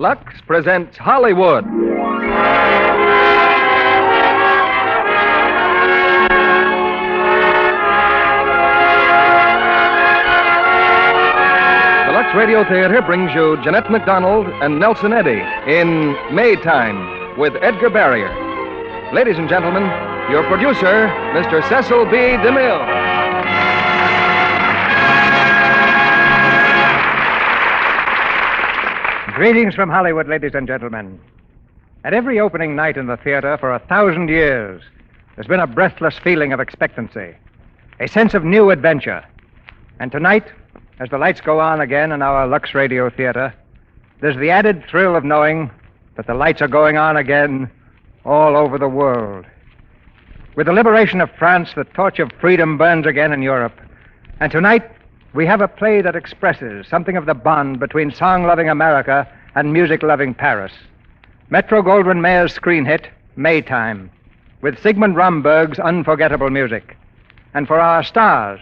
Lux presents Hollywood. The Lux Radio Theater brings you Janette MacDonald and Nelson Eddy in Maytime with Edgar Barrier. Ladies and gentlemen, your producer, Mr. Cecil B. DeMille. Greetings from Hollywood, ladies and gentlemen. At every opening night in the theater for 1,000 years, there's been a breathless feeling of expectancy, a sense of new adventure. And tonight, as the lights go on again in our Lux Radio Theater, there's the added thrill of knowing that the lights are going on again all over the world. With the liberation of France, the torch of freedom burns again in Europe. And tonight, we have a play that expresses something of the bond between song-loving America and music-loving Paris. Metro-Goldwyn-Mayer's screen hit, Maytime, with Sigmund Romberg's unforgettable music. And for our stars,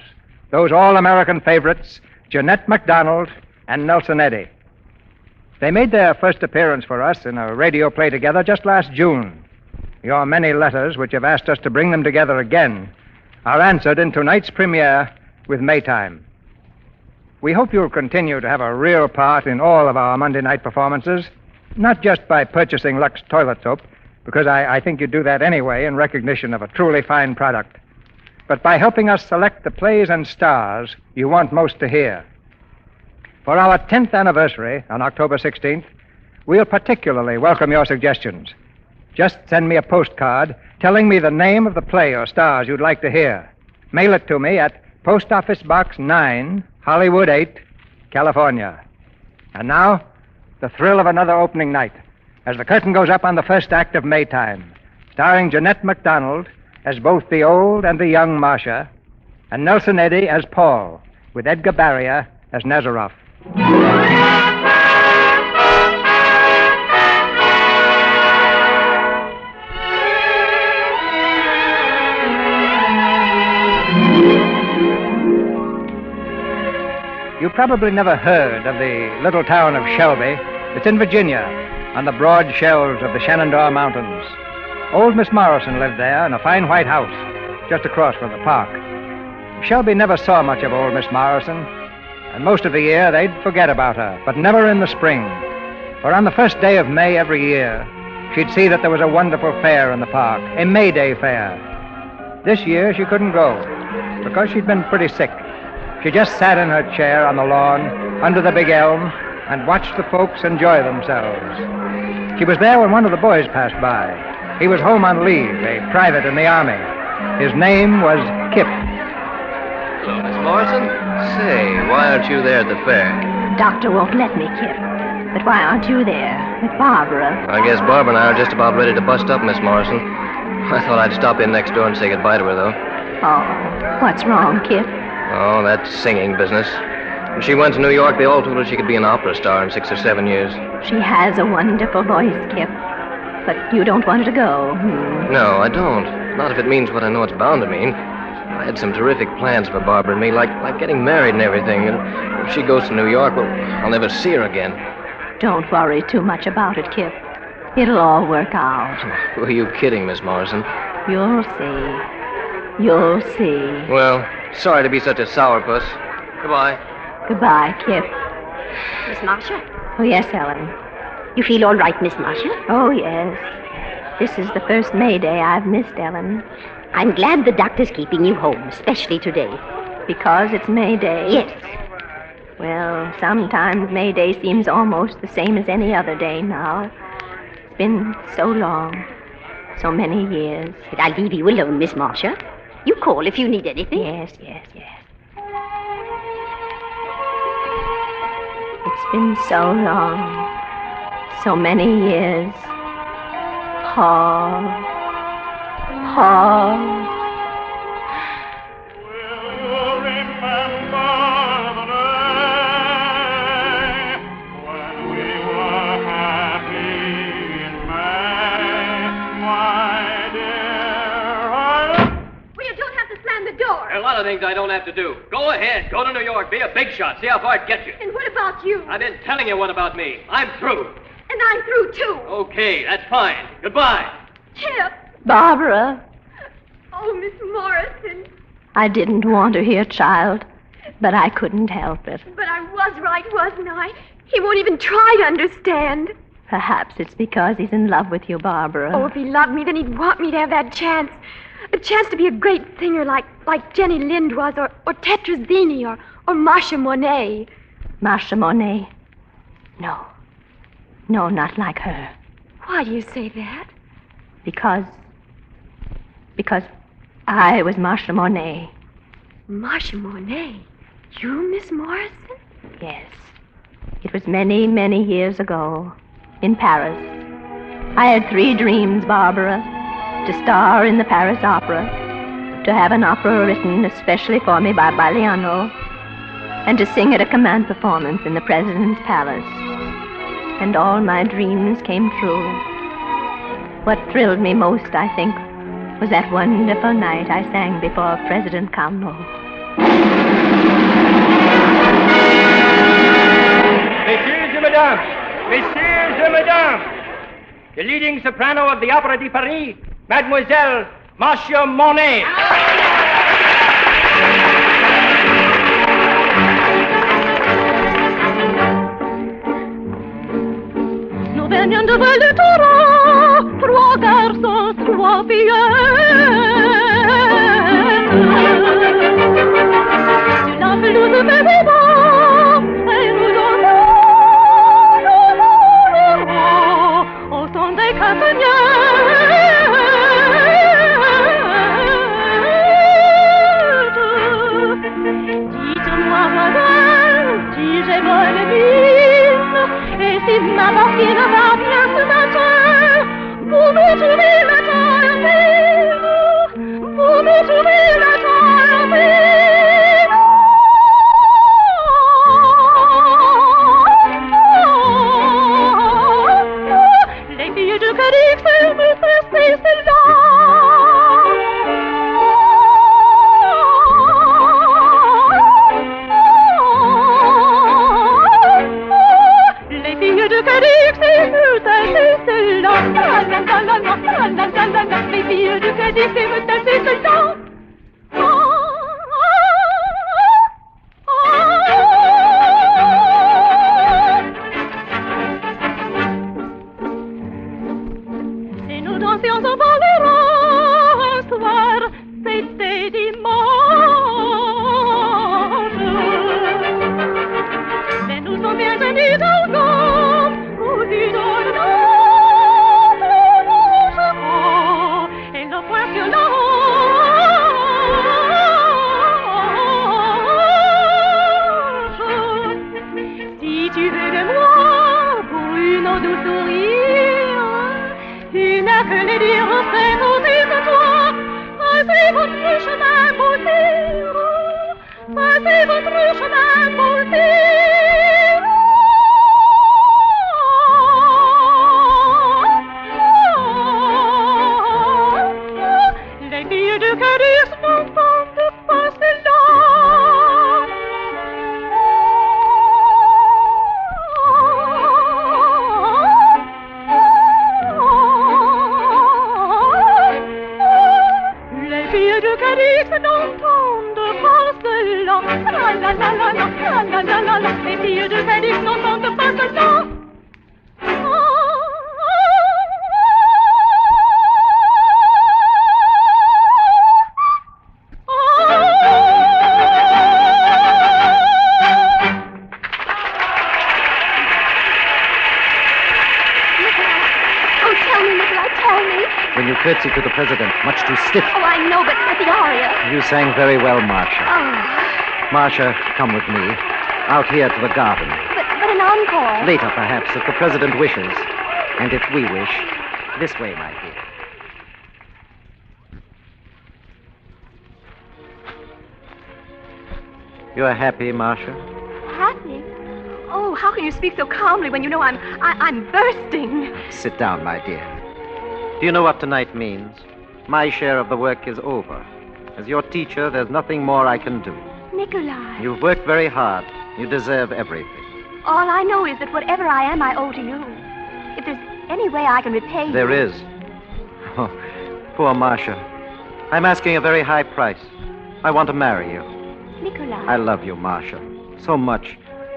those all-American favorites, Janette MacDonald and Nelson Eddy. They made their first appearance for us in a radio play together just last June. Your many letters, which have asked us to bring them together again, are answered in tonight's premiere with Maytime. We hope you'll continue to have a real part in all of our Monday night performances, not just by purchasing Lux toilet soap, because I think you'd do that anyway in recognition of a truly fine product, but by helping us select the plays and stars you want most to hear. For our 10th anniversary on October 16th, we'll particularly welcome your suggestions. Just send me a postcard telling me the name of the play or stars you'd like to hear. Mail it to me at Post Office Box 9, Hollywood 8, California. And now, the thrill of another opening night, as the curtain goes up on the first act of Maytime, starring Janette MacDonald as both the old and the young Marcia, and Nelson Eddy as Paul, with Edgar Barrier as Nazaroff. You probably never heard of the little town of Shelby. It's in Virginia, on the broad shelves of the Shenandoah Mountains. Old Miss Morrison lived there in a fine white house, just across from the park. Shelby never saw much of old Miss Morrison, and most of the year they'd forget about her, but never in the spring. For on the first day of May every year, she'd see that there was a wonderful fair in the park, a May Day fair. This year she couldn't go, because she'd been pretty sick. She just sat in her chair on the lawn, under the big elm, and watched the folks enjoy themselves. She was there when one of the boys passed by. He was home on leave, a private in the Army. His name was Kip. Hello, Miss Morrison. Say, why aren't you there at the fair? Doctor won't let me, Kip. But why aren't you there with Barbara? I guess Barbara and I are just about ready to bust up, Miss Morrison. I thought I'd stop in next door and say goodbye to her, though. Oh, what's wrong, Kip? Oh, that singing business. When she went to New York, they all told her she could be an opera star in 6 or 7 years. She has a wonderful voice, Kip. But you don't want her to go, No, I don't. Not if it means what I know it's bound to mean. I had some terrific plans for Barbara and me, like getting married and everything. And if she goes to New York, well, I'll never see her again. Don't worry too much about it, Kip. It'll all work out. Who are you kidding, Miss Morrison? You'll see. You'll see. Well, sorry to be such a sourpuss. Goodbye. Goodbye, Kip. Miss Marcia? Oh, yes, Ellen. You feel all right, Miss Marcia? Oh, yes. This is the first May Day I've missed, Ellen. I'm glad the doctor's keeping you home, especially today. Because it's May Day? Yes. Well, sometimes May Day seems almost the same as any other day now. It's been so long. So many years. But I'll leave you alone, Miss Marcia. You call if you need anything. Yes. It's been so long. So many years. Paul. There are a lot of things I don't have to do. Go ahead. Go to New York. Be a big shot. See how far it gets you. And what about you? I've been telling you what about me. I'm through. And I'm through, too. Okay, that's fine. Goodbye. Chip. Barbara, Oh, Miss Morrison. I didn't want to hear child, but I couldn't help it. But I was right, wasn't I? He won't even try to understand. Perhaps it's because he's in love with you, Barbara. Oh, if he loved me, then he'd want me to have that chance. A chance to be a great singer like Jenny Lind was, or Tetrazzini, or Marcia Monet. Marcia Monet? No. No, not like her. Why do you say that? Because I was Marcia Monet. Marcia Monet? You, Miss Morrison? Yes. It was many, many years ago, in Paris. I had 3 dreams, Barbara. To star in the Paris Opera, to have an opera written especially for me by Baliano, and to sing at a command performance in the President's Palace. And all my dreams came true. What thrilled me most, I think, was that wonderful night I sang before President Carnot. Messieurs et mesdames, the leading soprano of the Opera de Paris, Mademoiselle Marcia Monet. Nous venions devant le taureau, 3 garçons, 3 fillettes. Sur la pelouse bébé-bas, et nous donnons au son des Dites-moi, madame, si j'ai bonne mine, et si ma barquine va bien ce matin, vous me trouvez la taille en mine, vous me trouvez la taille en mine. Les filles de Cadix, elles me font celle-là. De Cadix, et me tasser celle-là. Les filles de Cadix, et me tasser celle-là. Et nous dansions en Valera un soir, c'était dimanche. Et nous sommes bien tenus dans le corps. Et le poing sur la hanche. Si tu veux de moi pour une eau douce sourire, tu n'as que les dire c'est côté de toi. Passez votre chemin pour dire, passez votre chemin pour dire. Les filles de Cadix n'entendent pas cela. When you curtsy to the president, much too stiff. Oh, I know, but the aria. You sang very well, Marcia. Oh. Marcia, come with me. Out here to the garden. But an encore. Later, perhaps, if the president wishes. And if we wish. This way, my dear. You're happy, Marcia? Happy? Oh, how can you speak so calmly when you know I'm bursting? Sit down, my dear. Do you know what tonight means? My share of the work is over. As your teacher, there's nothing more I can do. Nikolai. You've worked very hard. You deserve everything. All I know is that whatever I am, I owe to you. If there's any way I can repay you... There is. Oh, poor Marcia. I'm asking a very high price. I want to marry you. Nikolai. I love you, Marcia, so much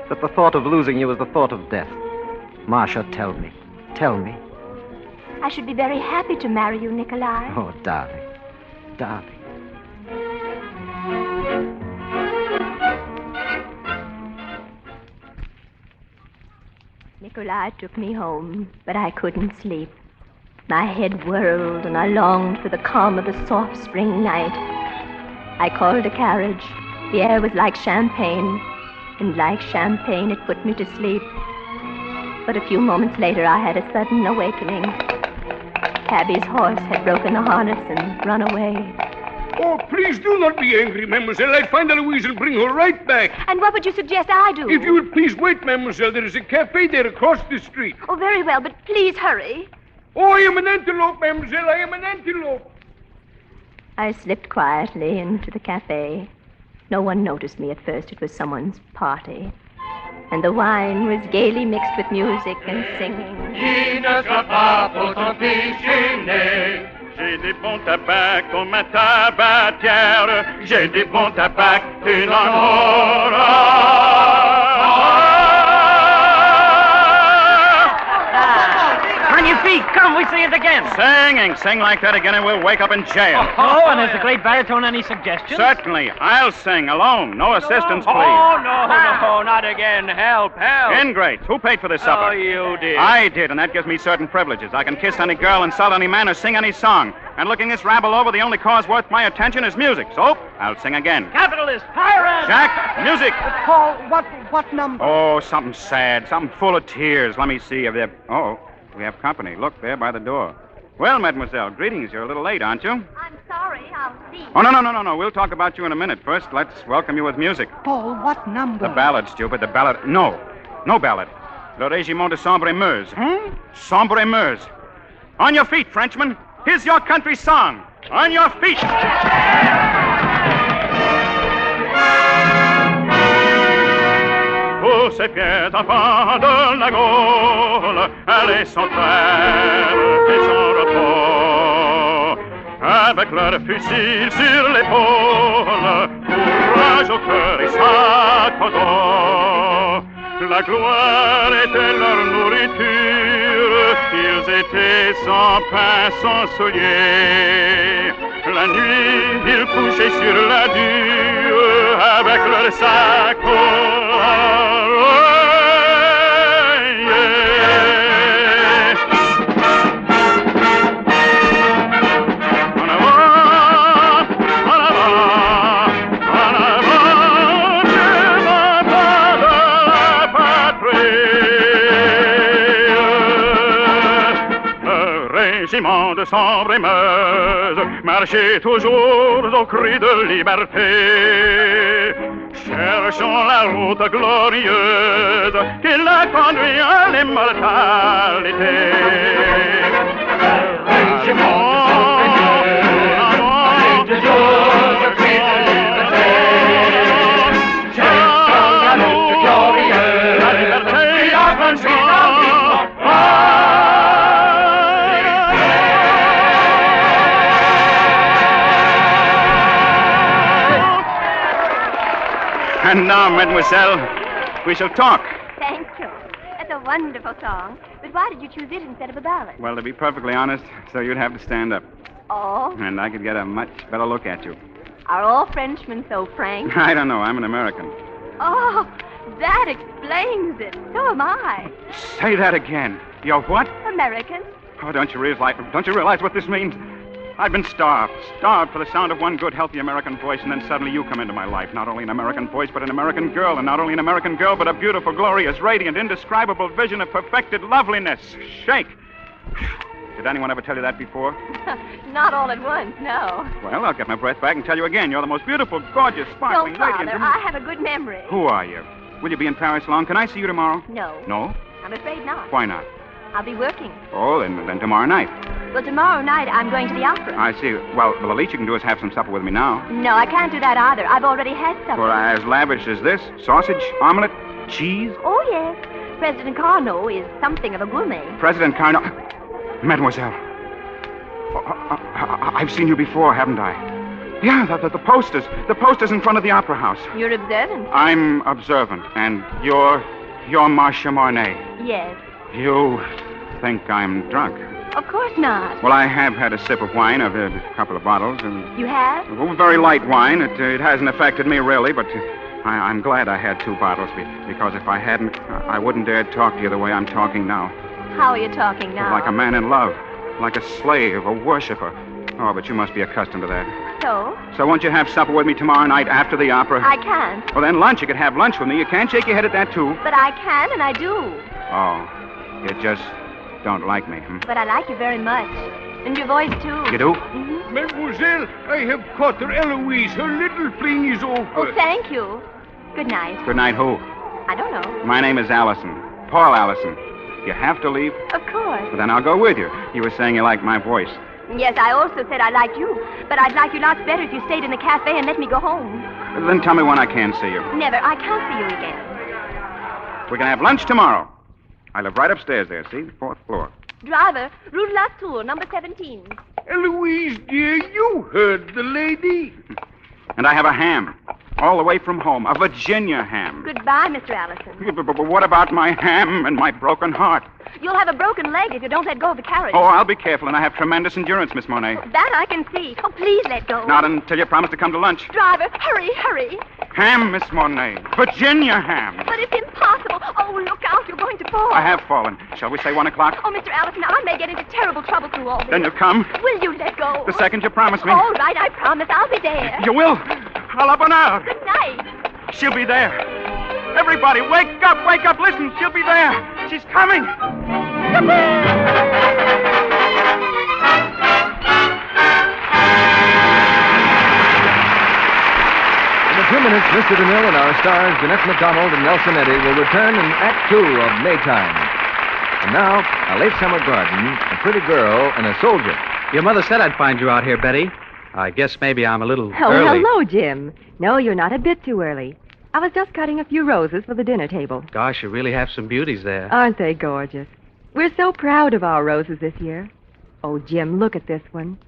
that the thought of losing you is the thought of death. Marcia, tell me. Tell me. I should be very happy to marry you, Nikolai. Oh, darling. Darling. Nikolai took me home, but I couldn't sleep. My head whirled, and I longed for the calm of the soft spring night. I called a carriage. The air was like champagne, and like champagne, it put me to sleep. But a few moments later, I had a sudden awakening. Cabby's horse had broken the harness and run away. Oh, please do not be angry, mademoiselle. I'll find Eloise and bring her right back. And what would you suggest I do? If you would please wait, mademoiselle. There is a cafe there across the street. Oh, very well, but please hurry. Oh, I am an antelope, mademoiselle. I am an antelope. I slipped quietly into the cafe. No one noticed me at first. It was someone's party. And the wine was gaily mixed with music and singing. Qui ne sera pas pour ton pichiner. J'ai des bons tabacs dans ma tabatière. J'ai des bons tabacs, tu n'en auras. On your feet. Come, we sing it again. Singing. Sing like that again and we'll wake up in jail. Oh, and has the great baritone any suggestions? Certainly. I'll sing alone. No assistance, please. Oh, no, not again. Help. Ingrates. Who paid for this supper? Oh, you did. I did, and that gives me certain privileges. I can kiss any girl, insult any man, or sing any song. And looking this rabble over, the only cause worth my attention is music. So, I'll sing again. Capitalist, pirate! Jack, music! Paul, what number? Oh, something sad, something full of tears. Let me see if they're... Oh, we have company. Look, there by the door. Well, mademoiselle, greetings. You're a little late, aren't you? I'm sorry. I'll see. Oh, no. We'll talk about you in a minute. First, let's welcome you with music. Paul, what number? The ballad, stupid. The ballad. No ballad. Le Régiment de Sambre-et-Meuse. Sambre-et-Meuse. On your feet, Frenchman. Here's your country song. On your feet. Tous ces fiers enfants de la Gaule, allaient sans trêve et sans repos, avec leurs fusils sur l'épaule, courage au cœur et sac au dos. La gloire était leur nourriture, ils étaient sans pain, sans souliers. La nuit, ils couchaient sur la dure avec leur sac au Régiment de Sambre-et-Meuse marchait toujours au cri de liberté, cherchant la route glorieuse qui l'a conduit à l'immortalité. Régiment de Sambre-et-Meuse marchait toujours au cri de liberté, cherchant la route glorieuse, la liberté qui l'a conduit à And now, mademoiselle, we shall talk. Thank you. That's a wonderful song. But why did you choose it instead of a ballad? Well, to be perfectly honest, so you'd have to stand up. Oh? And I could get a much better look at you. Are all Frenchmen so frank? I don't know. I'm an American. Oh, that explains it. So am I. Say that again. You're what? American. Oh, don't you realize what this means? I've been starved for the sound of one good, healthy American voice, and then suddenly you come into my life. Not only an American voice, but an American girl. And not only an American girl, but a beautiful, glorious, radiant, indescribable vision of perfected loveliness. Shake. Did anyone ever tell you that before? Not all at once, no. Well, I'll get my breath back and tell you again. You're the most beautiful, gorgeous, sparkling Don't lady. bother. I have a good memory. Who are you? Will you be in Paris long? Can I see you tomorrow? No. No? I'm afraid not. Why not? I'll be working. Oh, then tomorrow night. Well, tomorrow night I'm going to the opera. I see. Well, the least you can do is have some supper with me now. No, I can't do that either. I've already had supper. For as lavish as this, sausage, omelet, cheese. Oh, yes. President Carnot is something of a gourmet. President Carnot. Mademoiselle. I've seen you before, haven't I? Yeah, the posters. The posters in front of the Opera House. You're observant. I'm observant, and you're Marcia Mornay. Yes. You think I'm drunk? Of course not. Well, I have had a sip of wine. I've had a couple of bottles. And You have? well, very light wine. It hasn't affected me, really, but I'm glad I had 2 bottles, because if I hadn't, I wouldn't dare talk to you the way I'm talking now. How are you talking now? Like a man in love. Like a slave, a worshiper. Oh, but you must be accustomed to that. So? So won't you have supper with me tomorrow night after the opera? I can't. Well, then lunch. You could have lunch with me. You can't shake your head at that, too. But I can, and I do. Oh, you just don't like me, hmm? But I like you very much. And your voice, too. You do? Mm-hmm. Mademoiselle, I have caught her, Eloise. Her little fling is over. Oh, thank you. Good night. Good night, who? I don't know. My name is Allison. Paul Allison. You have to leave? Of course. Well, then I'll go with you. You were saying you liked my voice. Yes, I also said I liked you. But I'd like you lots better if you stayed in the cafe and let me go home. Then tell me when I can see you. Never. I can't see you again. We're going to have lunch tomorrow. I live right upstairs there, see? 4th floor. Driver, Rue de la Tour, number 17. Eloise, dear, you heard the lady. And I have a ham. All the way from home. A Virginia ham. Goodbye, Mr. Allison. But what about my ham and my broken heart? You'll have a broken leg if you don't let go of the carriage. Oh, I'll be careful, and I have tremendous endurance, Miss Monet. That I can see. Oh, please let go. Not until you promise to come to lunch. Driver, hurry, hurry. Ham, Miss Monet. Virginia ham. But it's impossible. Oh, look out. You're going to fall. I have fallen. Shall we say 1 o'clock? Oh, Mr. Allison, I may get into terrible trouble through all this. Then you'll come? Will you let go? The second you promise me. All right, I promise. I'll be there. You will? I'll up and out. Good night. She'll be there. Everybody, wake up, wake up. Listen, she'll be there. She's coming. In a few minutes, Mr. DeMille and our stars, Janette MacDonald and Nelson Eddy, will return in Act 2 of Maytime. And now, a late summer garden, a pretty girl, and a soldier. Your mother said I'd find you out here, Betty. I guess maybe I'm a little Oh, early. hello, Jim. No, you're not a bit too early. I was just cutting a few roses for the dinner table. Gosh, you really have some beauties there. Aren't they gorgeous? We're so proud of our roses this year. Oh, Jim, look at this one.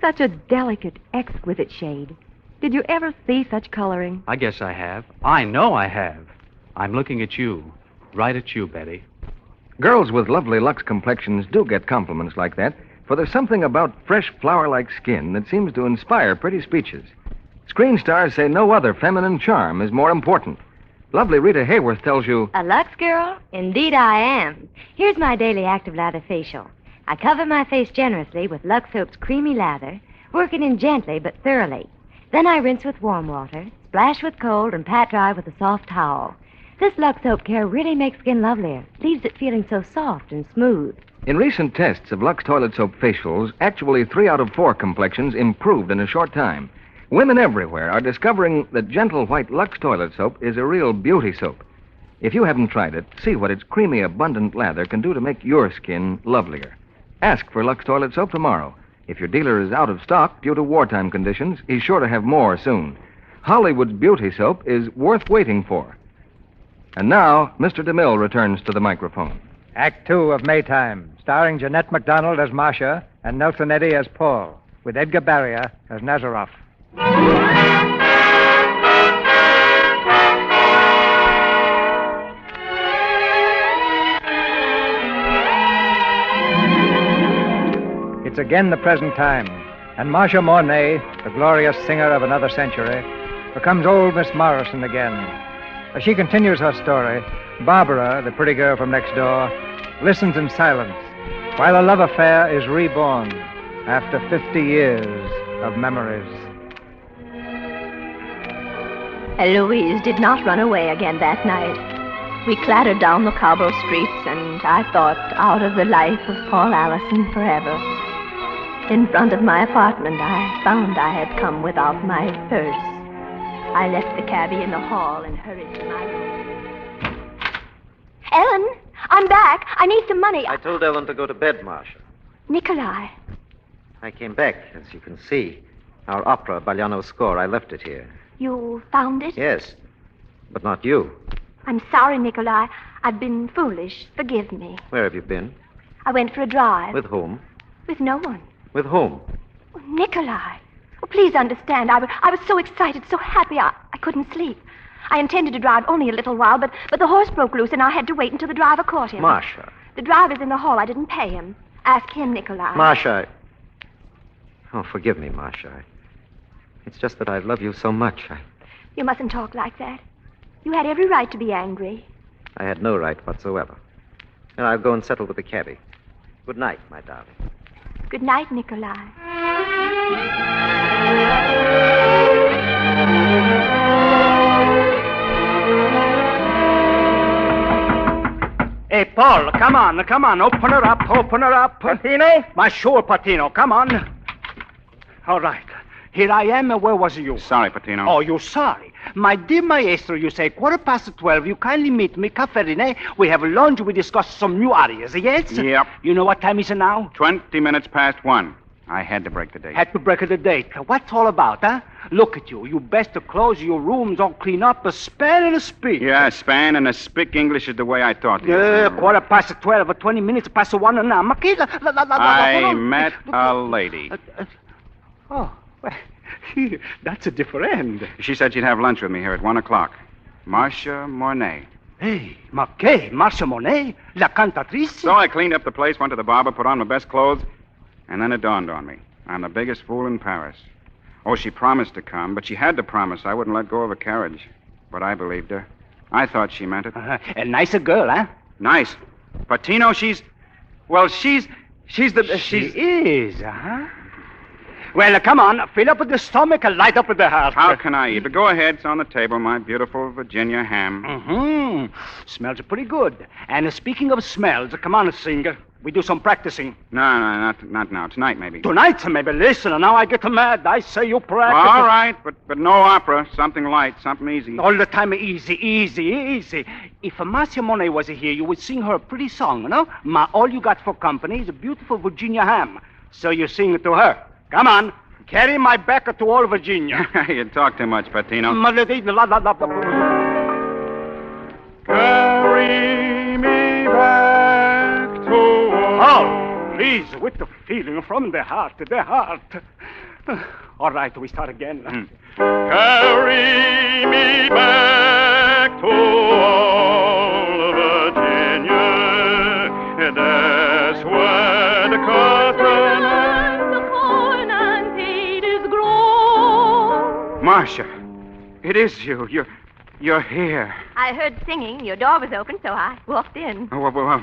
Such a delicate, exquisite shade. Did you ever see such coloring? I guess I have. I know I have. I'm looking at you. Right at you, Betty. Girls with lovely Lux complexions do get compliments like that, for there's something about fresh flower-like skin that seems to inspire pretty speeches. Screen stars say no other feminine charm is more important. Lovely Rita Hayworth tells you, A Lux girl? Indeed I am. Here's my daily active lather facial. I cover my face generously with Lux Soap's creamy lather, working in gently but thoroughly. Then I rinse with warm water, splash with cold, and pat dry with a soft towel. This Lux Soap care really makes skin lovelier, leaves it feeling so soft and smooth. in recent tests of Lux toilet soap facials, actually 3 out of 4 complexions improved in a short time. Women everywhere are discovering that gentle white Lux toilet soap is a real beauty soap. If you haven't tried it, see what its creamy, abundant lather can do to make your skin lovelier. Ask for Lux toilet soap tomorrow. If your dealer is out of stock due to wartime conditions, he's sure to have more soon. Hollywood's beauty soap is worth waiting for. And now, Mr. DeMille returns to the microphone. Act 2 of Maytime, starring Janette MacDonald as Marcia and Nelson Eddy as Paul, with Edgar Barrier as Nazaroff. It's again the present time, and Marcia Mornay, the glorious singer of another century, becomes old Miss Morrison again. As she continues her story, Barbara, the pretty girl from next door, listens in silence while a love affair is reborn after 50 years of memories. Eloise did not run away again that night. We clattered down the cobble streets, and I thought out of the life of Paul Allison forever. In front of my apartment, I found I had come without my purse. I left the cabbie in the hall and hurried to my room. Ellen, I'm back. I need some money. I told Ellen to go to bed, Marcia. Nikolai. I came back, as you can see. Our opera, Bagliano's score, I left it here. You found it? Yes, but not you. I'm sorry, Nikolai. I've been foolish. Forgive me. Where have you been? I went for a drive. With whom? With no one. With whom? Oh, Nikolai. Oh, please understand. I was so excited, so happy, I couldn't sleep. I intended to drive only a little while, but the horse broke loose, and I had to wait until the driver caught him. Marcia. The driver's in the hall. I didn't pay him. Ask him, Nikolai. Marcia. Oh, forgive me, Marcia. It's just that I love you so much. You mustn't talk like that. You had every right to be angry. I had no right whatsoever. And I'll go and settle with the cabbie. Good night, my darling. Good night, Nikolai. Hey, Paul, come on. Open her up. Patino? My sure, Patino, come on. All right. Here I am. Where was you? Sorry, Patino. Oh, you're sorry. My dear maestro, you say 12:15. You kindly meet me, Cafferine. We have lunch. We discuss some new areas, yes? Yep. You know what time is it now? 20 minutes past 1. I had to break the date. Had to break the date. What's all about, huh? Look at you. You best to close your rooms, all clean up, a span and a speak. Yeah, span and a spick English is the way I taught you. 12:15 or 20 minutes past 1 now. I met a lady. Oh, well, that's a different end. She said she'd have lunch with me here at 1 o'clock. Marcia Mornay. Hey, ma che? Marcia Monet? La cantatrice? So I cleaned up the place, went to the barber, put on my best clothes, and then it dawned on me. I'm the biggest fool in Paris. Oh, she promised to come, but she had to promise I wouldn't let go of a carriage. But I believed her. I thought she meant it. A nicer girl, huh? Nice. Patino, she's the... She is, huh? Well, come on, fill up with the stomach and light up with the heart. How can I eat? But go ahead, it's on the table, my beautiful Virginia ham. Mm-hmm. Smells pretty good. And speaking of smells, come on, singer. We do some practicing. No, not now. Tonight, maybe. Tonight, maybe. Listen, now I get mad. I say you practice. All right, but no opera. Something light, something easy. All the time easy. If Marcia Monet was here, you would sing her a pretty song, no? All you got for company is a beautiful Virginia ham. So you sing it to her. Come on. Carry my back to all Virginia. You talk too much, Patino. Carry me back to... Oh, please, with the feeling from the heart. All right, we start again. Carry me back to old Virginia. That's where the cotton and the corn and wheat is grown. Marcia, it is you. You're here. I heard singing. Your door was open, so I walked in. Oh, well,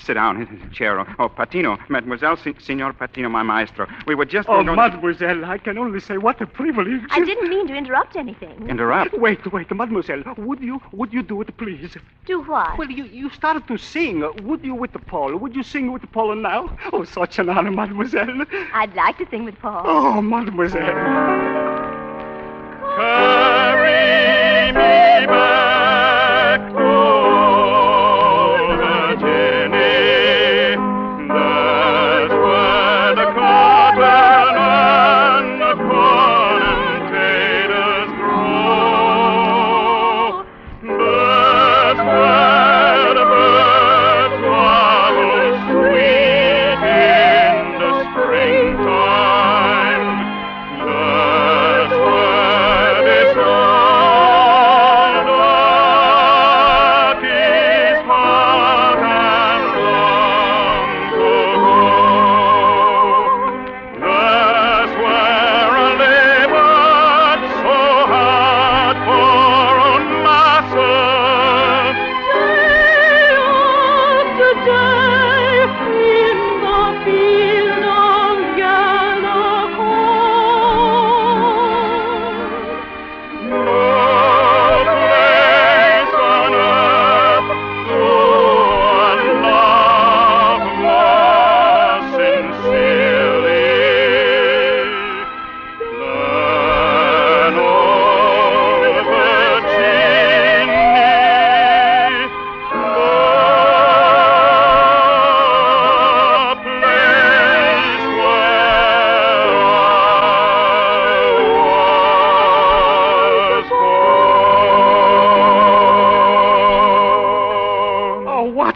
sit down. Chair. Oh, Patino. Mademoiselle, Signor Patino, my maestro. We were just... Oh, mademoiselle, I can only say what a privilege. I didn't mean to interrupt anything. Interrupt? Wait, mademoiselle. Would you do it, please? Do what? Well, you started to sing. Would you with the Paul? Would you sing with the Paul now? Oh, such an honor, mademoiselle. I'd like to sing with Paul. Oh, mademoiselle. Carry me back to old Virginia. That's where the cotton and the corn and potatoes grow. That's where the birds warble sweet in the springtime. That's where this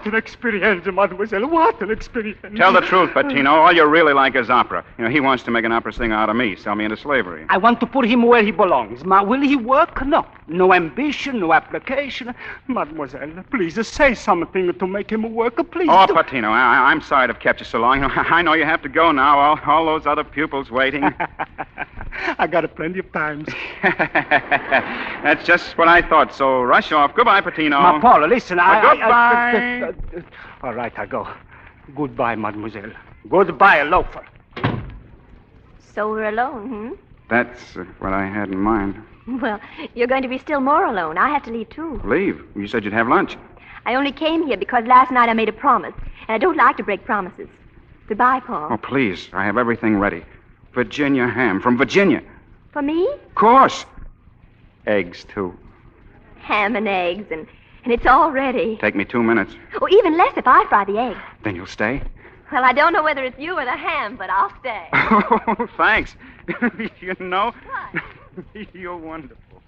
What an experience, mademoiselle. What an experience. Tell the truth, Patino. All you really like is opera. He wants to make an opera singer out of me, sell me into slavery. I want to put him where he belongs. Will he work? No. No ambition, no application. Mademoiselle, please say something to make him work, please. Oh, Patino, I'm sorry to have kept you so long. I know you have to go now. All those other pupils waiting. I got plenty of time. That's just what I thought, so rush off. Goodbye, Patino. Ma Paula, listen, Goodbye. All right, I go. Goodbye, mademoiselle. Goodbye, loafer. So we're alone, That's what I had in mind. Well, you're going to be still more alone. I have to leave, too. Leave? You said you'd have lunch. I only came here because last night I made a promise, and I don't like to break promises. Goodbye, Paul. Oh, please. I have everything ready. Virginia ham from Virginia. For me? Of course. Eggs, too. Ham and eggs, and it's all ready. Take me 2 minutes. Oh, even less if I fry the eggs. Then you'll stay? Well, I don't know whether it's you or the ham, but I'll stay. Oh, thanks. You know, you're wonderful.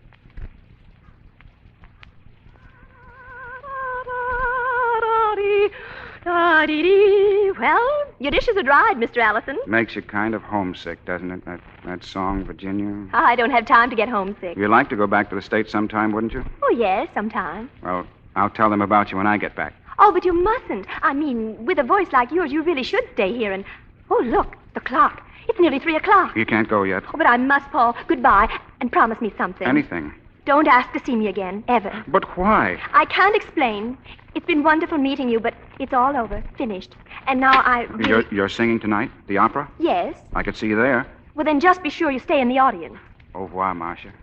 Well, your dishes are dried, Mr. Allison. Makes you kind of homesick, doesn't it? That song, Virginia. I don't have time to get homesick. You'd like to go back to the States sometime, wouldn't you? Oh, yes, sometime. Well, I'll tell them about you when I get back. Oh, but you mustn't. I mean, with a voice like yours, you really should stay here and... Oh, look, the clock. It's nearly 3 o'clock. You can't go yet. Oh, but I must, Paul. Goodbye, and promise me something. Anything. Don't ask to see me again, ever. But why? I can't explain. It's been wonderful meeting you, but it's all over. Finished. And now I... Really... You're singing tonight? The opera? Yes. I could see you there. Well, then just be sure you stay in the audience. Au revoir, Marcia.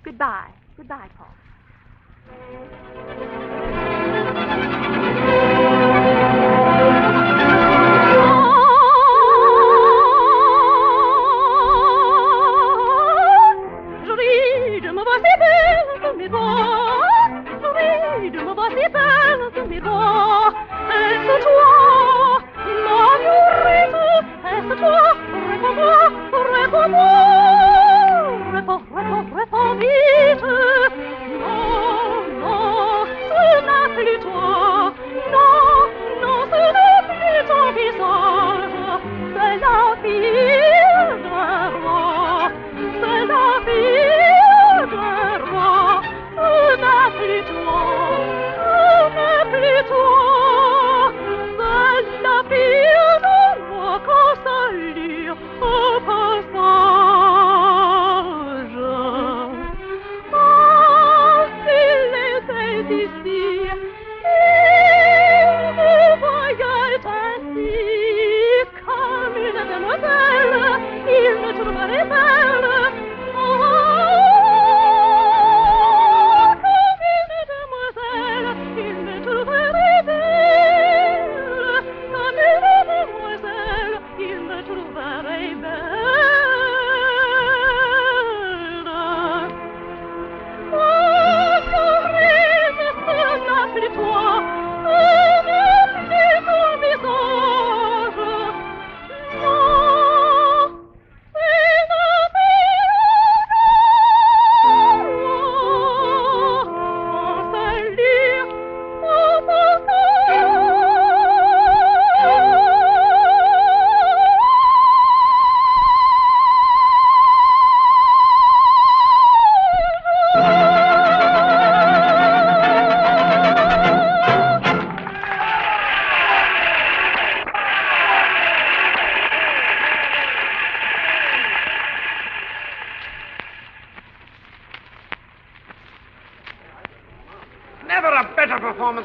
Goodbye. Goodbye, Paul.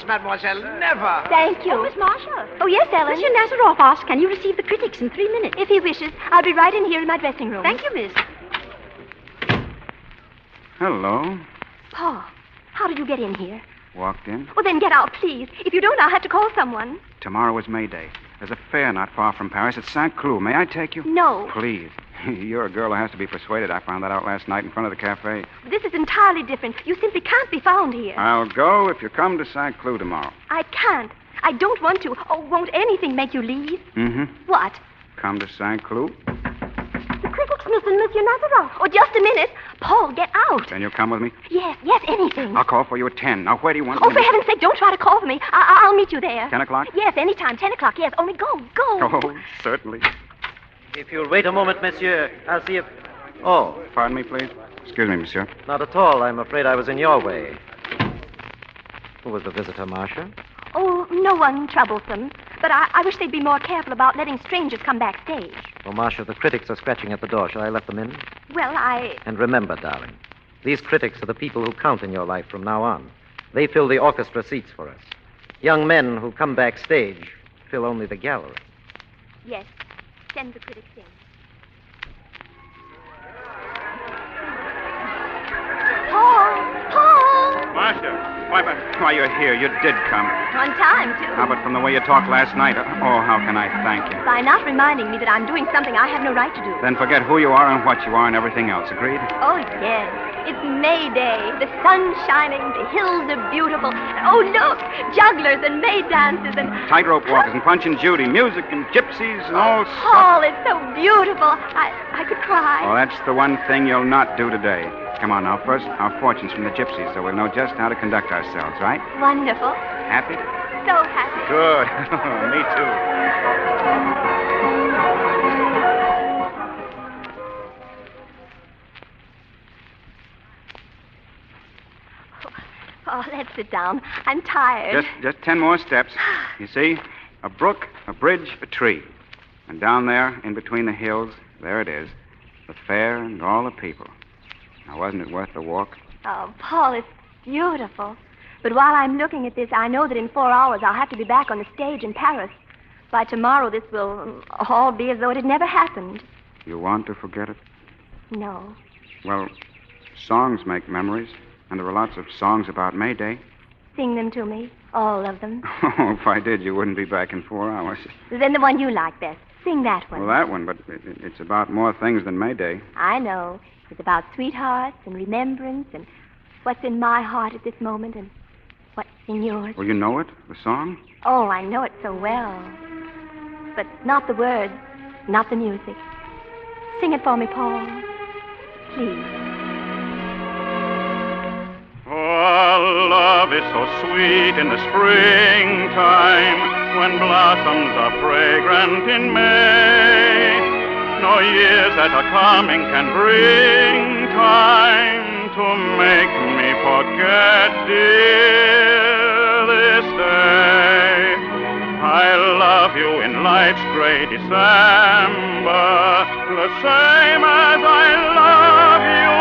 Mademoiselle, never. Thank you. Oh, Miss Marshall. Oh, yes, Ellen. Monsieur Nazaroff asked, can you receive the critics in 3 minutes? If he wishes, I'll be right in here in my dressing room. Thank you, miss. Hello. Paul, how did you get in here? Walked in. Well, then get out, please. If you don't, I'll have to call someone. Tomorrow is May Day. There's a fair not far from Paris at Saint Cloud. May I take you? No. Please. You're a girl who has to be persuaded. I found that out last night in front of the cafe. This is entirely different. You simply can't be found here. I'll go if you come to Saint Cloud tomorrow. I can't. I don't want to. Oh, won't anything make you leave? Mm-hmm. What? Come to Saint Cloud. The critics, Mr. Nazaroff. Oh, just a minute. Paul, get out. Then you'll come with me? Yes, anything. I'll call for you at 10. Now, where do you want Oh, me? for heaven's sake, don't try to call for me. I'll meet you there. 10 o'clock? Yes, anytime, 10 o'clock, yes. Only go. Oh, certainly. If you'll wait a moment, monsieur, I'll see if... Oh. Pardon me, please? Excuse me, monsieur. Not at all. I'm afraid I was in your way. Who was the visitor, Marcia? Oh, no one troublesome. But I wish they'd be more careful about letting strangers come backstage. Oh, Marcia, the critics are scratching at the door. Shall I let them in? Well, And remember, darling, these critics are the people who count in your life from now on. They fill the orchestra seats for us. Young men who come backstage fill only the gallery. Yes, send the critics in. Paul! Marcia, why you're here. You did come. On time, too. How about from the way you talked last night? Oh, how can I thank you? By not reminding me that I'm doing something I have no right to do. Then forget who you are and what you are and everything else. Agreed? Oh, yes. It's May Day. The sun's shining. The hills are beautiful. Oh, look! Jugglers and maid dances and... Tightrope walkers and Punch and Judy. Music and gypsies and all Paul, it's so beautiful. I could cry. Well, that's the one thing you'll not do today. Come on now. First, our fortunes from the gypsies, so we'll know just how to conduct ourselves, right? Wonderful. Happy? So happy. Good. Me too. Oh, let's sit down. I'm tired. Just 10 more steps. You see? A brook, a bridge, a tree. And down there, in between the hills, there it is. The fair and all the people. Now, wasn't it worth the walk? Oh, Paul, it's beautiful. But while I'm looking at this, I know that in 4 hours I'll have to be back on the stage in Paris. By tomorrow, this will all be as though it had never happened. You want to forget it? No. Well, songs make memories. And there are lots of songs about May Day. Sing them to me, all of them. Oh, if I did, you wouldn't be back in 4 hours. Then the one you like best. Sing that one. Well, that one, but it's about more things than May Day. I know. It's about sweethearts and remembrance and what's in my heart at this moment and what's in yours. Well, you know it, the song? Oh, I know it so well. But not the words, not the music. Sing it for me, Paul. Please. Oh, love is so sweet in the springtime when blossoms are fragrant in May. No years that are coming can bring time to make me forget, dear, this day. I love you in life's gray December, the same as I love you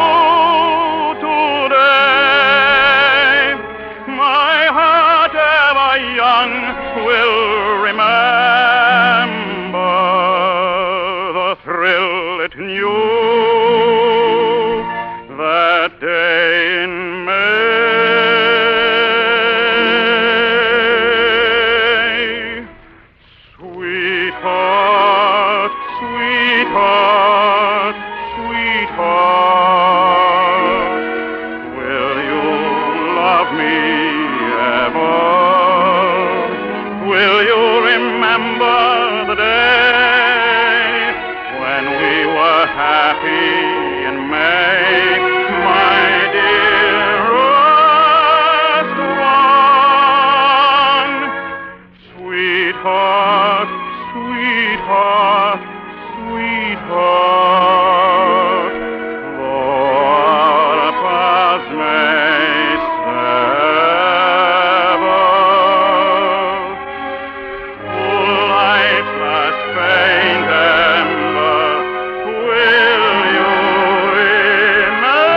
today. My heart ever young will remember the thrill it knew that day in May. Sweetheart, sweetheart, sweetheart, will you love me ever? Will you remember the day when we were happy in May, my dearest one? Sweetheart, sweetheart, sweetheart, though our paths may sever, life's last faint ember, will you remember?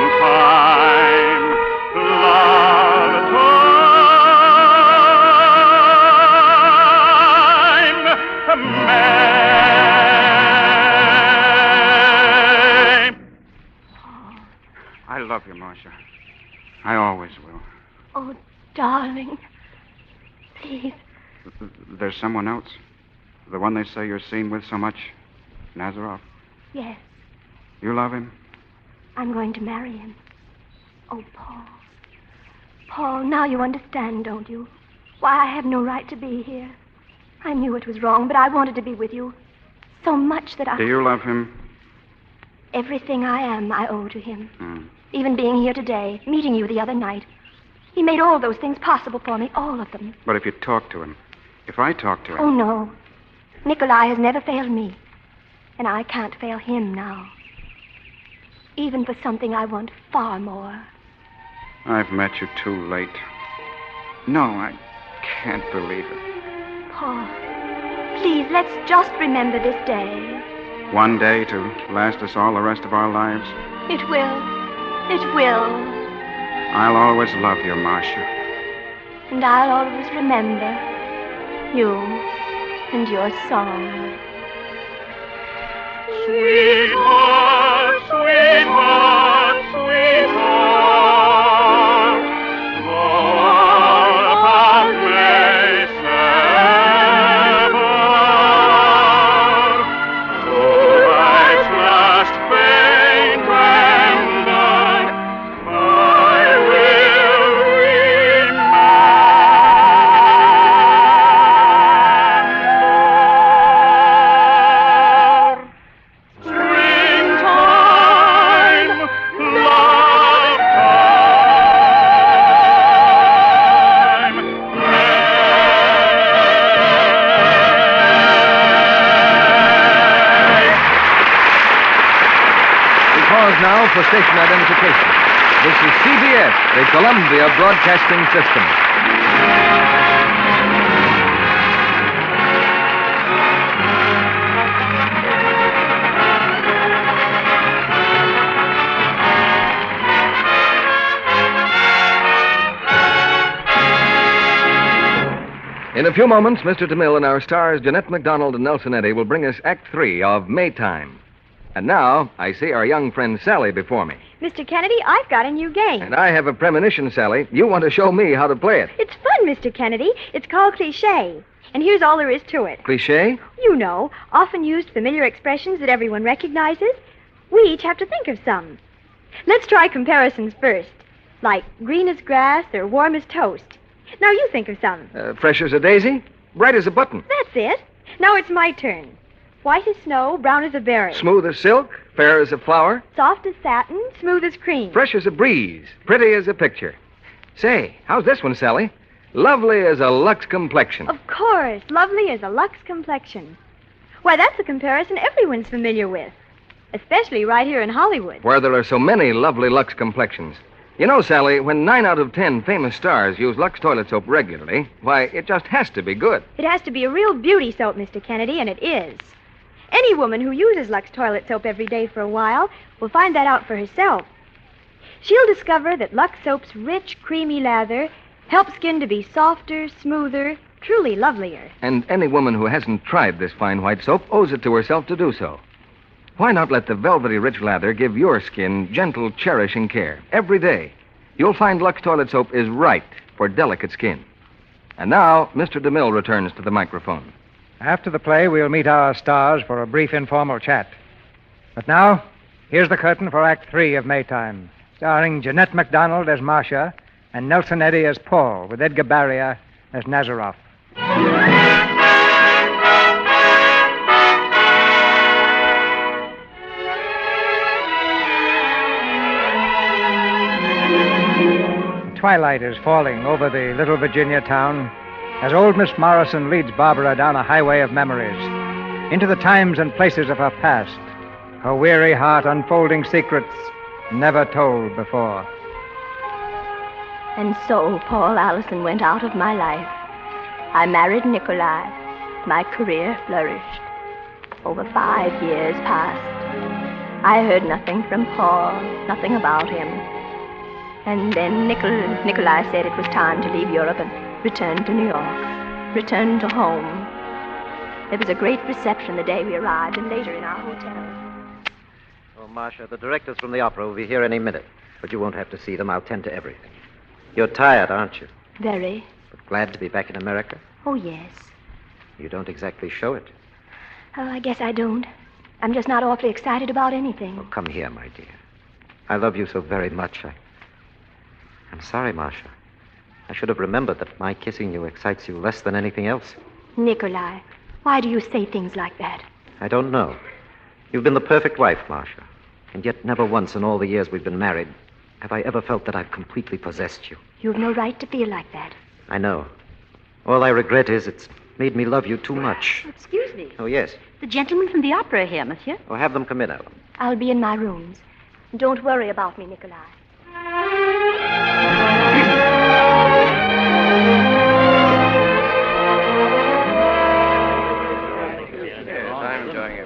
Springtime, love time, May. I love you, Marcia. I always will. Oh, darling. Please. There's someone else. The one they say you're seen with so much. Nazarov. Yes, You love him? I'm going to marry him. Oh, Paul. Paul, now you understand, don't you? Why, I have no right to be here. I knew it was wrong, but I wanted to be with you so much that I... Do you love him? Everything I am, I owe to him. Even being here today, meeting you the other night. He made all those things possible for me, all of them. But if you talk to him, if I talk to him... Oh, no. Nikolai has never failed me. And I can't fail him now. Even for something I want far more. I've met you too late. No, I can't believe it. Paul, please, let's just remember this day. One day to last us all the rest of our lives. It will. It will. I'll always love you, Marcia. And I'll always remember you and your song. Sweetheart, sweetheart, sweetheart, though our path may sever, though life's last faint remnant, I will remember. Springtime, love time, We pause now for station identification. This is CBS, the Columbia Broadcasting System. In a few moments, Mr. DeMille and our stars, Janette MacDonald and Nelson Eddy, will bring us Act 3 of Maytime. And now, I see our young friend Sally before me. Mr. Kennedy, I've got a new game. And I have a premonition, Sally. You want to show me how to play it. It's fun, Mr. Kennedy. It's called cliché. And here's all there is to it. Cliché? You know, often used familiar expressions that everyone recognizes. We each have to think of some. Let's try comparisons first. Like green as grass or warm as toast. Now you think of some. Fresh as a daisy? Bright as a button? That's it. Now it's my turn. White as snow, brown as a berry. Smooth as silk? Fair as a flower? Soft as satin, smooth as cream. Fresh as a breeze? Pretty as a picture? Say, how's this one, Sally? Lovely as a Lux complexion. Of course, lovely as a Lux complexion. Why, that's a comparison everyone's familiar with. Especially right here in Hollywood. Where there are so many lovely Lux complexions. You know, Sally, when 9 out of 10 famous stars use Lux toilet soap regularly, why, it just has to be good. It has to be a real beauty soap, Mr. Kennedy, and it is. Any woman who uses Lux toilet soap every day for a while will find that out for herself. She'll discover that Lux soap's rich, creamy lather helps skin to be softer, smoother, truly lovelier. And any woman who hasn't tried this fine white soap owes it to herself to do so. Why not let the velvety rich lather give your skin gentle, cherishing care every day? You'll find Lux toilet soap is right for delicate skin. And now, Mr. DeMille returns to the microphone. After the play, we'll meet our stars for a brief informal chat. But now, here's the curtain for Act 3 of Maytime, starring Janette MacDonald as Marcia and Nelson Eddy as Paul, with Edgar Barrier as Nazaroff. Twilight is falling over the little Virginia town as old Miss Morrison leads Barbara down a highway of memories into the times and places of her past, her weary heart unfolding secrets never told before. And so Paul Allison went out of my life. I married Nikolai. My career flourished. Over 5 years passed. I heard nothing from Paul, nothing about him. And then Nikolai said it was time to leave Europe and return to New York, return to home. There was a great reception the day we arrived and later in our hotel. Oh, Marcia, the directors from the opera will be here any minute. But you won't have to see them. I'll tend to everything. You're tired, aren't you? Very. But glad to be back in America? Oh, yes. You don't exactly show it. Oh, I guess I don't. I'm just not awfully excited about anything. Oh, come here, my dear. I love you so very much. I'm sorry, Marcia. I should have remembered that my kissing you excites you less than anything else. Nikolai, why do you say things like that? I don't know. You've been the perfect wife, Marcia. And yet never once in all the years we've been married have I ever felt that I've completely possessed you. You've no right to feel like that. I know. All I regret is it's made me love you too much. Excuse me. Oh, yes. The gentleman from the opera here, monsieur. Oh, have them come in, Ellen. I'll be in my rooms. Don't worry about me, Nikolai.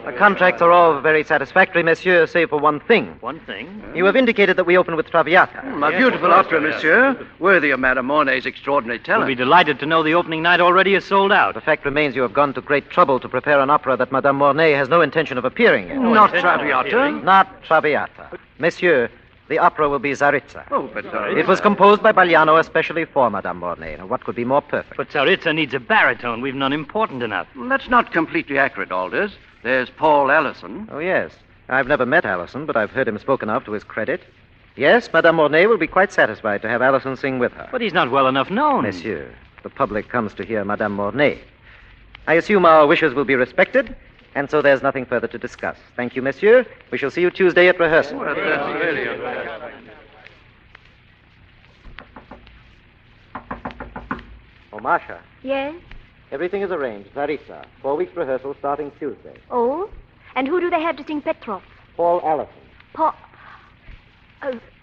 The contracts are all very satisfactory, monsieur, save for one thing. One thing? You have indicated that we open with Traviata. A beautiful opera, monsieur. Worthy of Madame Mornay's extraordinary talent. We'll be delighted to know the opening night already is sold out. The fact remains you have gone to great trouble to prepare an opera that Madame Mornay has no intention of appearing in. Not Traviata. Not Traviata. Monsieur, the opera will be Tsaritsa. Oh, but It was composed by Bagliano especially for Madame Mornay. Now, what could be more perfect? But Tsaritsa needs a baritone. We've none important enough. That's not completely accurate, Aldous. There's Paul Allison. Oh, yes. I've never met Allison, but I've heard him spoken of to his credit. Yes, Madame Mornay will be quite satisfied to have Allison sing with her. But he's not well enough known. Monsieur, the public comes to hear Madame Mornay. I assume our wishes will be respected, and so there's nothing further to discuss. Thank you, monsieur. We shall see you Tuesday at rehearsal. Well, that's really Oh, Marcia, Yes? everything is arranged. Tsaritsa. 4 weeks rehearsal starting Tuesday. Oh? And who do they have to sing Petrov? Paul Allison. Paul...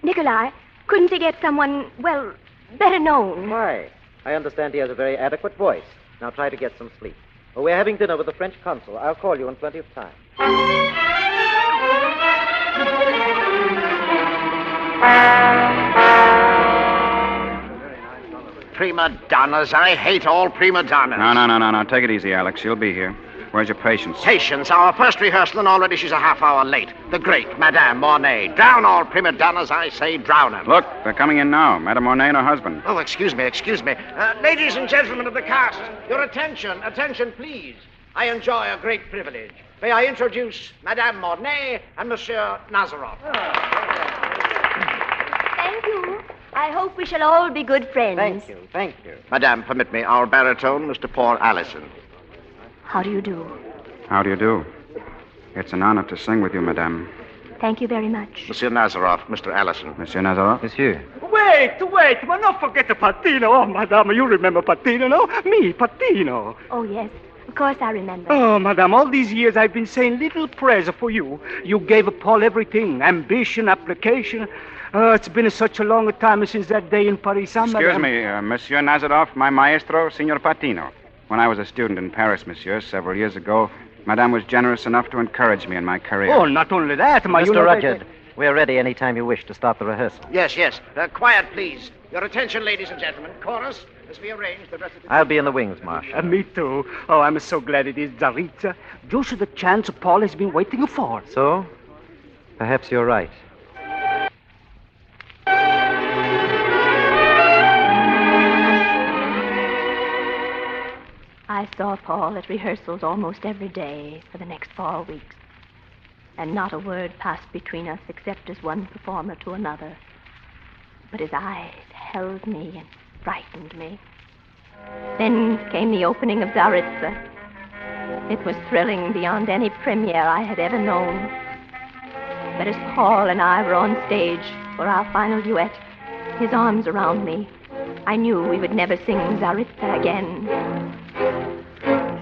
Nikolai, couldn't they get someone, well, better known? Why? I understand he has a very adequate voice. Now try to get some sleep. Oh, we're having dinner with the French consul. I'll call you in plenty of time. Prima donnas. I hate all prima donnas. No. Take it easy, Alex. She'll be here. Where's your patience? Patience. Our first rehearsal, and already she's a half hour late. The great Madame Mornay. Drown all prima donnas, I say, drown them. Look, they're coming in now. Madame Mornay and her husband. Oh, excuse me. Ladies and gentlemen of the cast, your attention, please. I enjoy a great privilege. May I introduce Madame Mornay and Monsieur Nazaroff. Thank you. I hope we shall all be good friends. Thank you. Madame, permit me, our baritone, Mr. Paul Allison. How do you do? How do you do? It's an honor to sing with you, Madame. Thank you very much. Monsieur Nazaroff, Mr. Allison. Monsieur Nazaroff? Monsieur. Wait, but don't forget the Patino. Oh, Madame, you remember Patino, no? Me, Patino. Oh, yes. Of course I remember. Oh, Madame, all these years I've been saying little prayers for you. You gave Paul everything. Ambition, application. It's been such a long time since that day in Paris. Excuse me, Monsieur Nazaroff, my maestro, Signor Patino. When I was a student in Paris, monsieur, several years ago, Madame was generous enough to encourage me in my career. Oh, not only that, Mr. Rudyard, we're ready any time you wish to start the rehearsal. Yes. Quiet, please. Your attention, ladies and gentlemen. Chorus, as we arranged the rest of the... I'll be in the wings, Marshal. Me too. Oh, I'm so glad it is Tsaritsa. Just the chance Paul has been waiting for. So? Perhaps you're right. I saw Paul at rehearsals almost every day for the next 4 weeks. And not a word passed between us except as one performer to another. But his eyes held me and frightened me. Then came the opening of Tsaritsa. It was thrilling beyond any premiere I had ever known. But as Paul and I were on stage for our final duet, his arms around me, I knew we would never sing Tsaritsa again.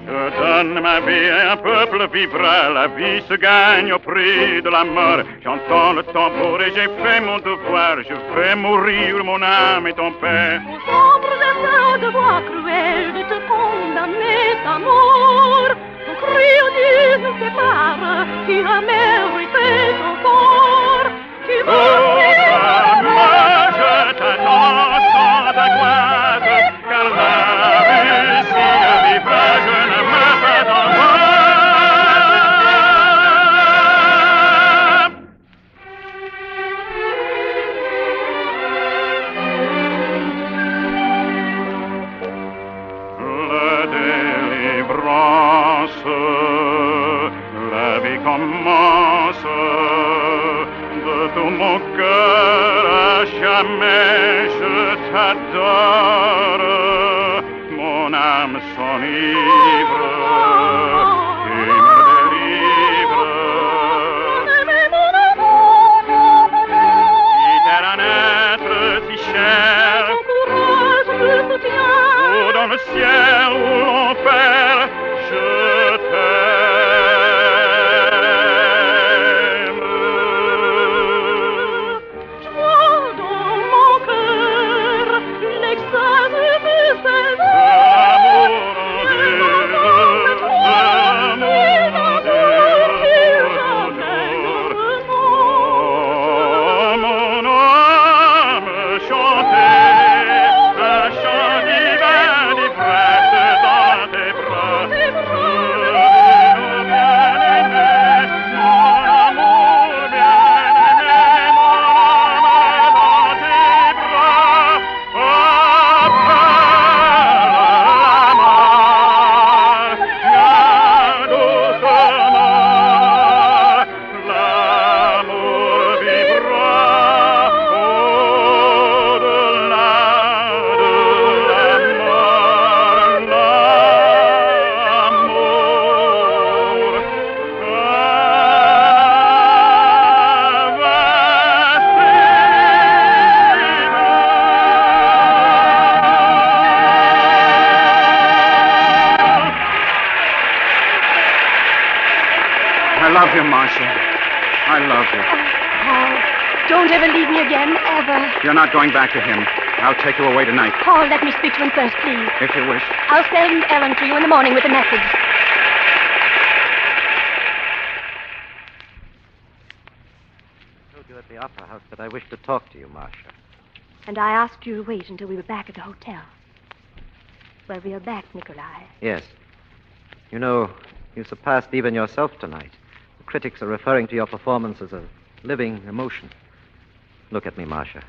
Je donne ma vie à un peuple vivra, la vie se gagne au prix de la mort. J'entends le tambour et j'ai fait mon devoir, je fais mourir mon âme et ton père. Au sombre destin de voix cruelle de te condamner ta mort, ton cri odieux nous sépare, qui a mérité ton corps, qui Oh, moi je t'attends sans angoisse, car la vie si vivra, je ne me fais d'envoi. La délivrance, la vie commence, de tout mon cœur m'enivre et me délivre. Quitter un être si cher, ou dans le ciel ou l'enfer, je t'aime. Toi dans mon cœur, l'extase de tes mon âme chantait un chant divin d'ivresse dans tes bras. Bien-aimé, mon amour bien-aimé, mon âme dans tes bras. I love you, Marcia. I love you. Paul, don't ever leave me again, ever. You're not going back to him. I'll take you away tonight, Paul, let me speak to him first, please. if you wish. I'll send Ellen to you in the morning with a message. I told you at the opera house that I wished to talk to you, Marcia. And I asked you to wait until we were back at the hotel. Well, we are back, Nikolai. Yes. You know, you surpassed even yourself tonight. The critics are referring to your performance as a living emotion. Look at me, Marcia.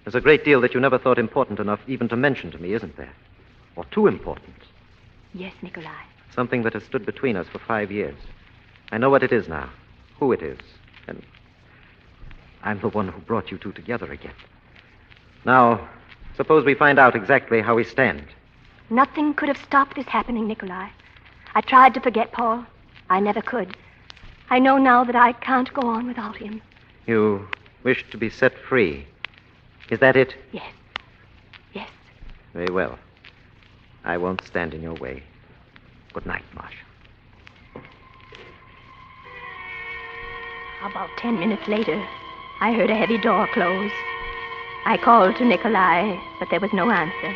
There's a great deal that you never thought important enough even to mention to me, isn't there? Or too important. Yes, Nikolai. Something that has stood between us for 5 years. I know what it is now, who it is, and I'm the one who brought you two together again. Now, suppose we find out exactly how we stand. Nothing could have stopped this happening, Nikolai. I tried to forget Paul. I never could. I know now that I can't go on without him. You wish to be set free. Is that it? Yes. Yes. Very well. I won't stand in your way. Good night, Marcia. About 10 minutes later, I heard a heavy door close. I called to Nikolai, but there was no answer.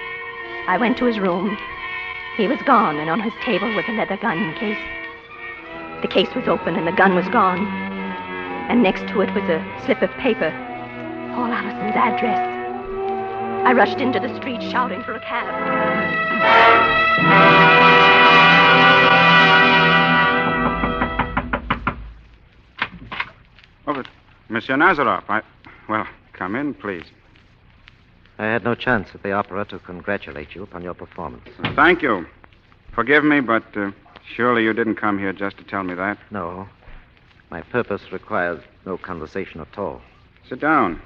I went to his room. He was gone, and on his table was a leather gun case. The case was open, and the gun was gone. And next to it was a slip of paper, Paul Allison's address. I rushed into the street shouting for a cab. Oh, but Monsieur Nazaroff, well, come in, please. I had no chance at the opera to congratulate you upon your performance. Thank you. Forgive me, but surely you didn't come here just to tell me that. No. My purpose requires no conversation at all. Sit down.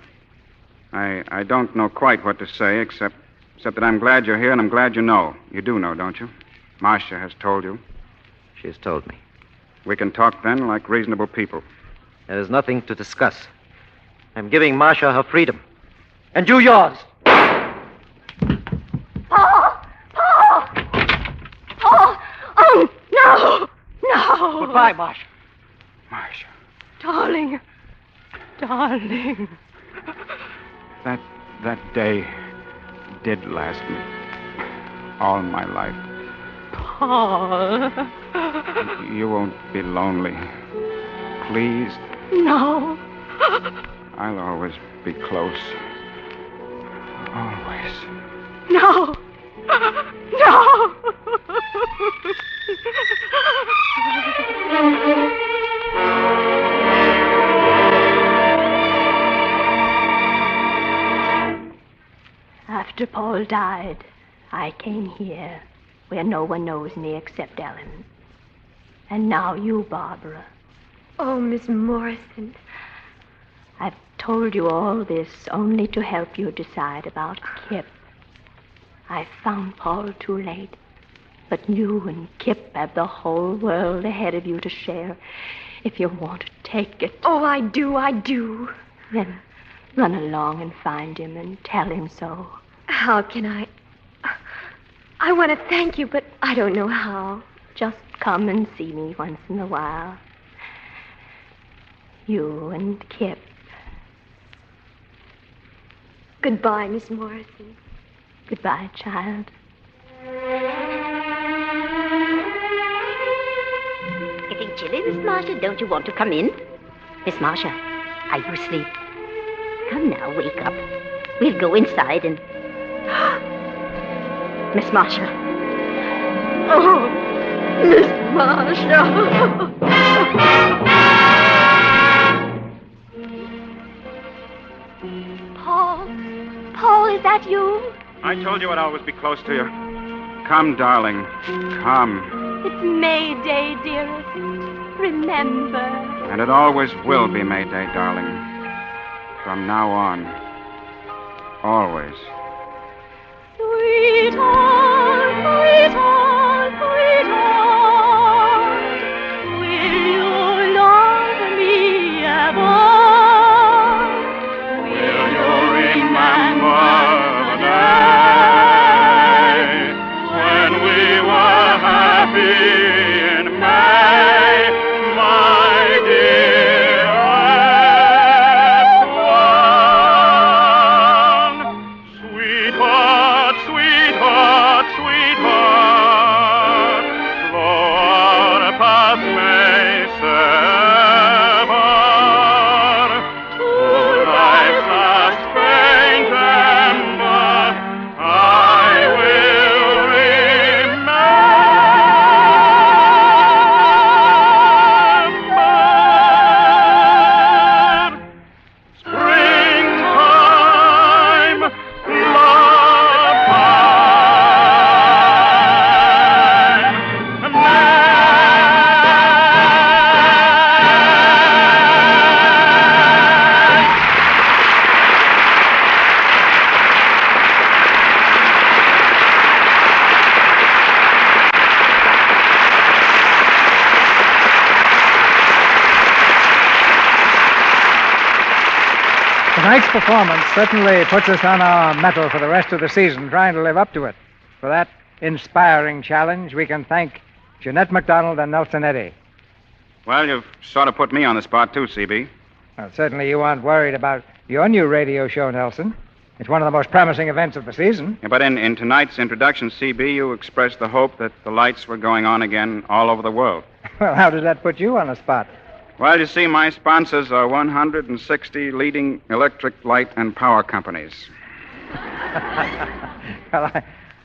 I don't know quite what to say, except that I'm glad you're here and I'm glad you know. You do know, don't you? Marcia has told you. She has told me. We can talk then like reasonable people. There is nothing to discuss. I'm giving Marcia her freedom. And you yours. Paul! Paul! Paul! Oh, no! No! Goodbye, Marcia. Marcia. Darling. Darling. That day did last me all my life. Paul. You won't be lonely. Please. No. I'll always be close. Always. No. No. After Paul died, I came here, where no one knows me except Ellen. And now you, Barbara. Oh, Miss Morrison. I've told you all this only to help you decide about Kip. I found Paul too late. But you and Kip have the whole world ahead of you to share. If you want to take it. Oh, I do. Then run along and find him and tell him so. How can I? I want to thank you, but I don't know how. Just come and see me once in a while. You and Kip. Goodbye, Miss Morrison. Goodbye, child. Getting chilly, Miss Marcia? Don't you want to come in? Miss Marcia, are you asleep? Come now, wake up. We'll go inside and... Miss Marcia. Oh, Miss Marcia. Paul, is that you? I told you I'd always be close to you. Come, darling. Come. It's May Day, dearest. Remember. And it always will be May Day, darling. From now on. Always. Sweetheart, sweetheart, sweetheart, will you love me ever? Will you remember the day when we were happy in May, my dearest one? Sweetheart, sweetheart, sweetheart, though our paths may sever, to life's last faint ember, I will remember. Springtime, love time, Tonight's performance certainly puts us on our mettle for the rest of the season, trying to live up to it. For that inspiring challenge, we can thank Janette MacDonald and Nelson Eddy. Well, you've sort of put me on the spot, too, CB. Well, certainly you aren't worried about your new radio show, Nelson. It's one of the most promising events of the season. Yeah, but in tonight's introduction, CB, you expressed the hope that the lights were going on again all over the world. Well, how does that put you on the spot? Well, you see, my sponsors are 160 leading electric light and power companies. Well,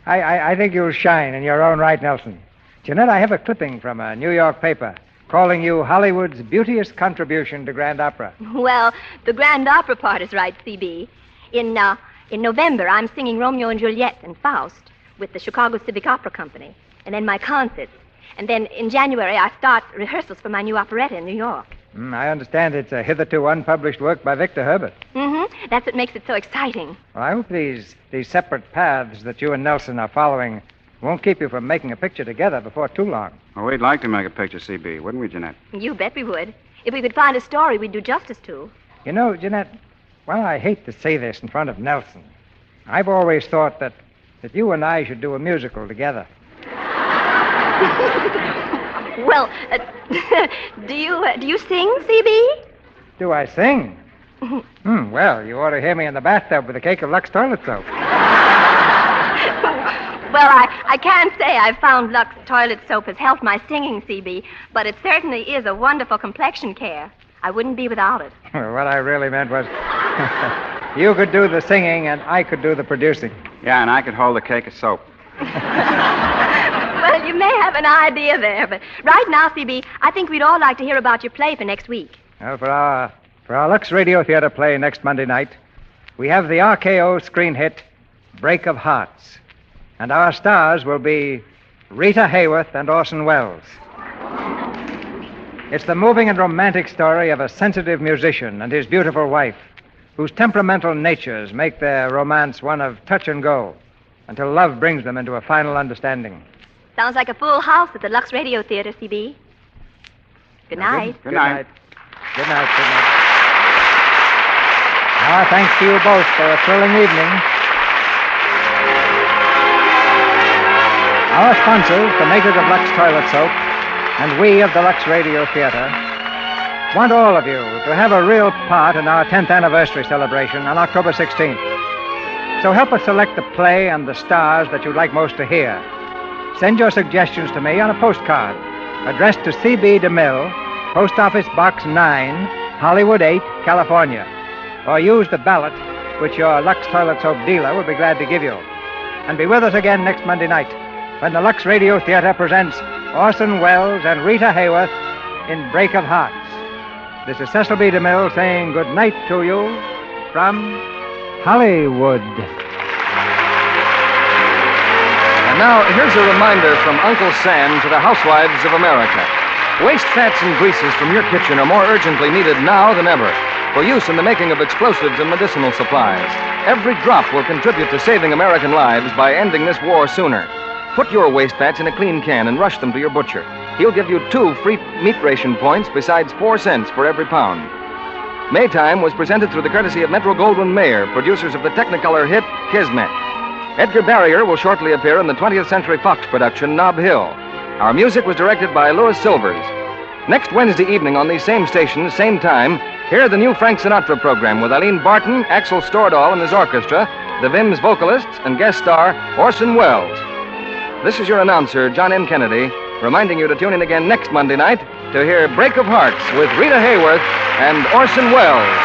I think you'll shine in your own right, Nelson. Janette, I have a clipping from a New York paper calling you Hollywood's beauteous contribution to Grand Opera. Well, the Grand Opera part is right, C.B. In November, I'm singing Romeo and Juliet and Faust with the Chicago Civic Opera Company, and then my concerts. And then in January, I start rehearsals for my new operetta in New York. I understand it's a hitherto unpublished work by Victor Herbert. Mm-hmm. That's what makes it so exciting. Well, I hope these separate paths that you and Nelson are following won't keep you from making a picture together before too long. Well, we'd like to make a picture, CB, wouldn't we, Janette? You bet we would. If we could find a story we'd do justice to. You know, Janette, well, I hate to say this in front of Nelson. I've always thought that you and I should do a musical together. Well, do you sing, C.B.? Do I sing? Well, you ought to hear me in the bathtub with a cake of Lux toilet soap. Well, I can't say I've found Lux toilet soap has helped my singing, C.B., but it certainly is a wonderful complexion care. I wouldn't be without it. What I really meant was you could do the singing and I could do the producing. Yeah, and I could hold a cake of soap. Well, you may have an idea there, but right now, C.B., I think we'd all like to hear about your play for next week. Well, for our Lux Radio Theater play next Monday night, we have the RKO screen hit, Break of Hearts. And our stars will be Rita Hayworth and Orson Welles. It's the moving and romantic story of a sensitive musician and his beautiful wife, whose temperamental natures make their romance one of touch and go, until love brings them into a final understanding. Sounds like a full house at the Lux Radio Theater, CB. Good night. Good night. Good night. Good night. Our thanks to you both for a thrilling evening. Our sponsors, the makers of Lux Toilet Soap, and we of the Lux Radio Theater, want all of you to have a real part in our 10th anniversary celebration on October 16th. So help us select the play and the stars that you'd like most to hear. Send your suggestions to me on a postcard, addressed to C.B. DeMille, Post Office Box 9, Hollywood 8, California. Or use the ballot, which your Lux Toilet Soap dealer will be glad to give you. And be with us again next Monday night, when the Lux Radio Theater presents Orson Welles and Rita Hayworth in Break of Hearts. This is Cecil B. DeMille saying good night to you from Hollywood. And now, here's a reminder from Uncle Sam to the housewives of America. Waste fats and greases from your kitchen are more urgently needed now than ever for use in the making of explosives and medicinal supplies. Every drop will contribute to saving American lives by ending this war sooner. Put your waste fats in a clean can and rush them to your butcher. He'll give you 2 free meat ration points besides 4 cents for every pound. Maytime was presented through the courtesy of Metro-Goldwyn-Mayer, producers of the Technicolor hit Kismet. Edgar Barrier will shortly appear in the 20th Century Fox production Nob Hill. Our music was directed by Louis Silvers. Next Wednesday evening on these same stations, same time, hear the new Frank Sinatra program with Eileen Barton, Axel Stordahl and his orchestra, the Vims vocalists, and guest star Orson Welles. This is your announcer, John M. Kennedy, reminding you to tune in again next Monday night to hear Break of Hearts with Rita Hayworth and Orson Welles.